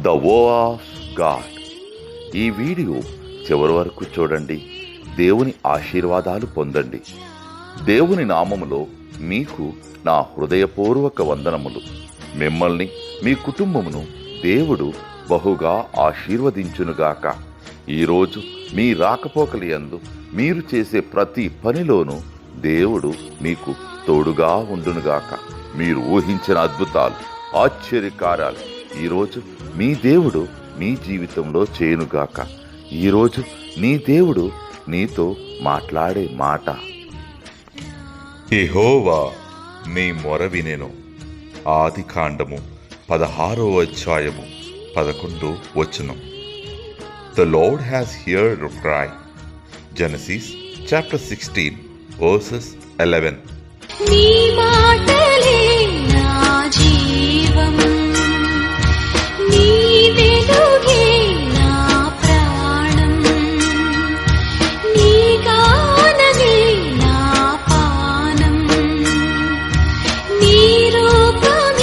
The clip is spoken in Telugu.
ద వో ఆఫ్ గాడ్. ఈ వీడియో చివరి వరకు చూడండి. దేవుని ఆశీర్వాదాలు పొందండి. దేవుని నామములో మీకు నా హృదయపూర్వక వందనములు. మిమ్మల్ని మీ కుటుంబమును దేవుడు బహుగా ఆశీర్వదించునుగాక. ఈరోజు మీ రాకపోకలి యందు మీరు చేసే ప్రతి పనిలోనూ దేవుడు మీకు తోడుగా ఉండునుగాక. మీరు ఊహించిన అద్భుతాలు, ఆశ్చర్యకార్యాలు ఈరోజు మీ దేవుడు మీ జీవితంలో చేయునుగాక. ఈరోజు నీ దేవుడు నీతో మాట్లాడే మాట. యెహోవా నీ మొర వినెను. ఆదికాండము 16:11. The Lord has heard our cry. Genesis chapter 16 verses 11. నీ మాట